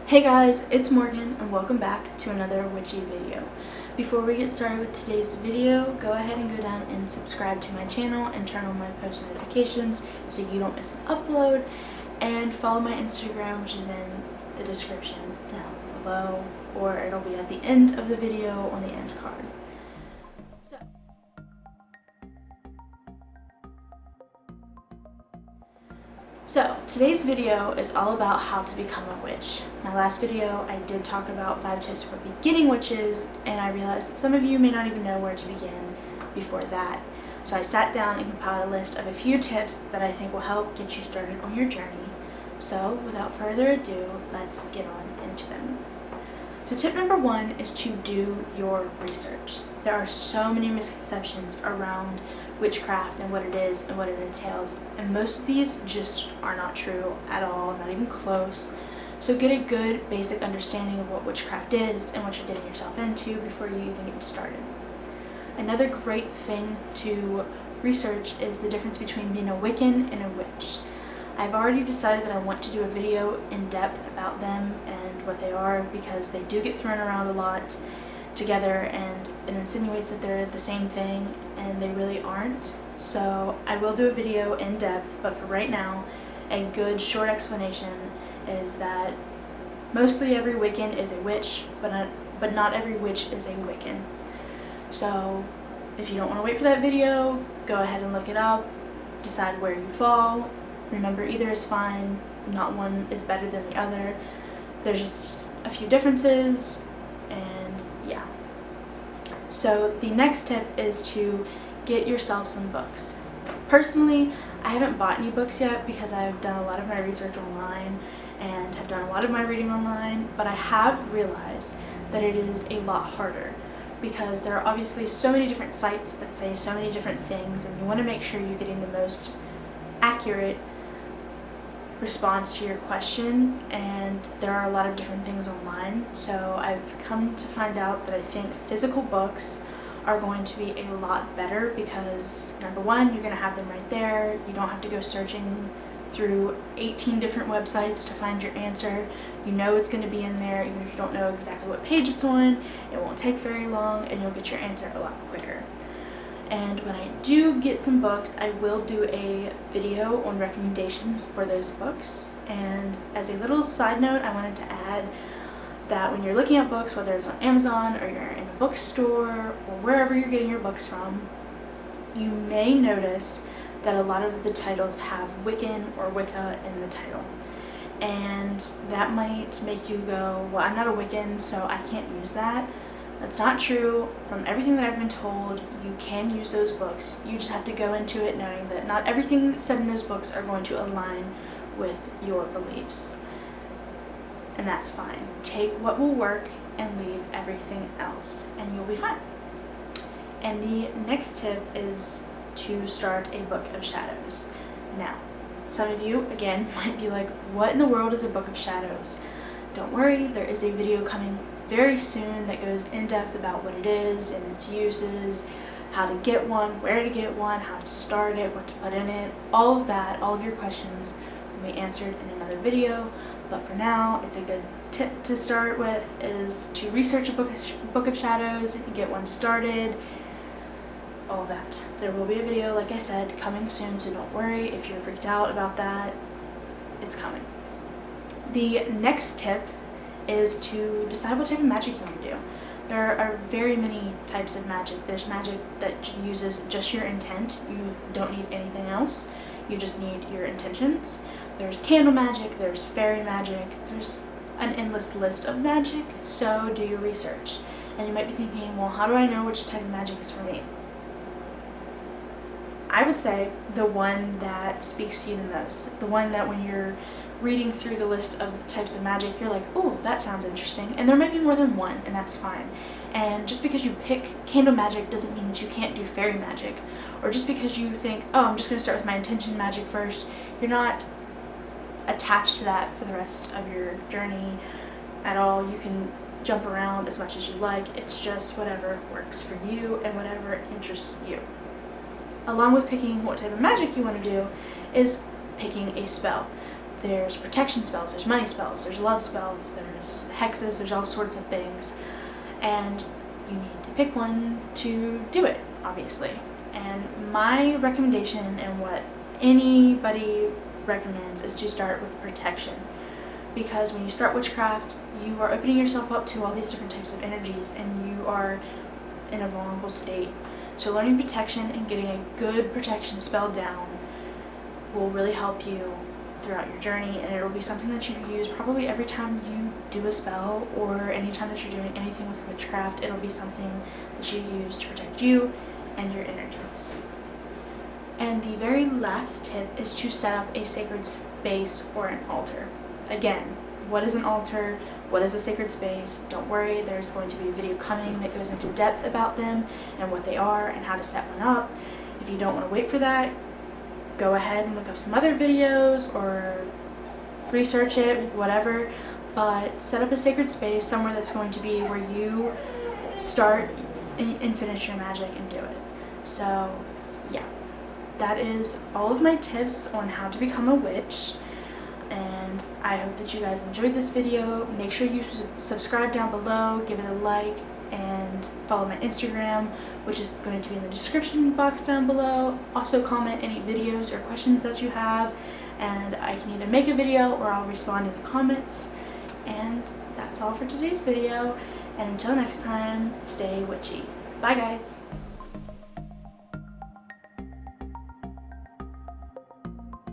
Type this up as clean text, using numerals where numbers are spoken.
Hey guys, it's Morgan and welcome back to another witchy video. Before we get started with today's video, go ahead and go down and subscribe to my channel and turn on my post notifications so you don't miss an upload, and follow my Instagram, which is in the description down below, or it'll be at the end of the video on the end card. So today's video is all about how to become a witch. My last video I did talk about 5 tips for beginning witches, and I realized that some of you may not even know where to begin before that. So I sat down and compiled a list of a few tips that I think will help get you started on your journey. So without further ado, let's get on into them. So tip number 1 is to do your research. There are so many misconceptions around witchcraft and what it is and what it entails, and most of these just are not true at all, not even close. So get a good basic understanding of what witchcraft is and what you're getting yourself into before you even get started. Another great thing to research is the difference between being a Wiccan and a witch. I've already decided that I want to do a video in depth about them and what they are, because they do get thrown around a lot together and it insinuates that they're the same thing, and they really aren't. So I will do a video in depth, but for right now, a good short explanation is that mostly every Wiccan is a witch, but not every witch is a Wiccan. So if you don't want to wait for that video, go ahead and look it up, decide where you fall. Remember, either is fine, not one is better than the other. There's just a few differences, and yeah. So the next tip is to get yourself some books. Personally, I haven't bought any books yet because I've done a lot of my research online and have done a lot of my reading online, but I have realized that it is a lot harder because there are obviously so many different sites that say so many different things, and you want to make sure you're getting the most accurate response to your question, and there are a lot of different things online. So I've come to find out that I think physical books are going to be a lot better because, number one, you're going to have them right there. You don't have to go searching through 18 different websites to find your answer. You know it's going to be in there. Even if you don't know exactly what page it's on, it won't take very long and you'll get your answer a lot quicker. And when I do get some books, I will do a video on recommendations for those books. And as a little side note, I wanted to add that when you're looking at books, whether it's on Amazon or you're in a bookstore or wherever you're getting your books from, you may notice that a lot of the titles have Wiccan or Wicca in the title. And that might make you go, well, I'm not a Wiccan, so I can't use that. That's not true. From everything that I've been told, you can use those books. You just have to go into it knowing that not everything said in those books are going to align with your beliefs. And that's fine. Take what will work and leave everything else, and you'll be fine. And the next tip is to start a book of shadows. Now, some of you, again, might be like, what in the world is a book of shadows? Don't worry, there is a video coming very soon that goes in depth about what it is and its uses, how to get one, where to get one, how to start it, what to put in it. All of that, all of your questions will be answered in another video. But for now, it's a good tip to start with is to research a book of shadows and get one started. All of that. There will be a video, like I said, coming soon, so don't worry if you're freaked out about that. It's coming. The next tip is to decide what type of magic you want to do. There are very many types of magic. There's magic that uses just your intent. You don't need anything else. You just need your intentions. There's candle magic, there's fairy magic, there's an endless list of magic, so do your research. And you might be thinking, well, how do I know which type of magic is for me? I would say the one that speaks to you the most. The one that when you're reading through the list of types of magic, you're like, oh, that sounds interesting. And there might be more than one, and that's fine. And just because you pick candle magic doesn't mean that you can't do fairy magic. Or just because you think, oh, I'm just going to start with my intention magic first, you're not attached to that for the rest of your journey at all. You can jump around as much as you like. It's just whatever works for you and whatever interests you. Along with picking what type of magic you want to do is picking a spell. There's protection spells, there's money spells, there's love spells, there's hexes, there's all sorts of things. And you need to pick one to do it, obviously. And my recommendation, and what anybody recommends, is to start with protection. Because when you start witchcraft, you are opening yourself up to all these different types of energies, and you are in a vulnerable state. So learning protection and getting a good protection spell down will really help you throughout your journey, and it'll be something that you use probably every time you do a spell, or anytime that you're doing anything with witchcraft. It'll be something that you use to protect you and your energies. And the very last tip is to set up a sacred space or an altar. Again, what is an altar? What is a sacred space? Don't worry, there's going to be a video coming that goes into depth about them and what they are and how to set one up. If you don't want to wait for that, go ahead and look up some other videos or research it, whatever. But set up a sacred space, somewhere that's going to be where you start and finish your magic and do it. So yeah, that is all of my tips on how to become a witch. And I hope that you guys enjoyed this video. Make sure you subscribe down below, give it a like, and follow my Instagram, which is going to be in the description box down below. Also comment any videos or questions that you have, and I can either make a video or I'll respond in the comments. And that's all for today's video, and until next time, stay witchy. Bye guys!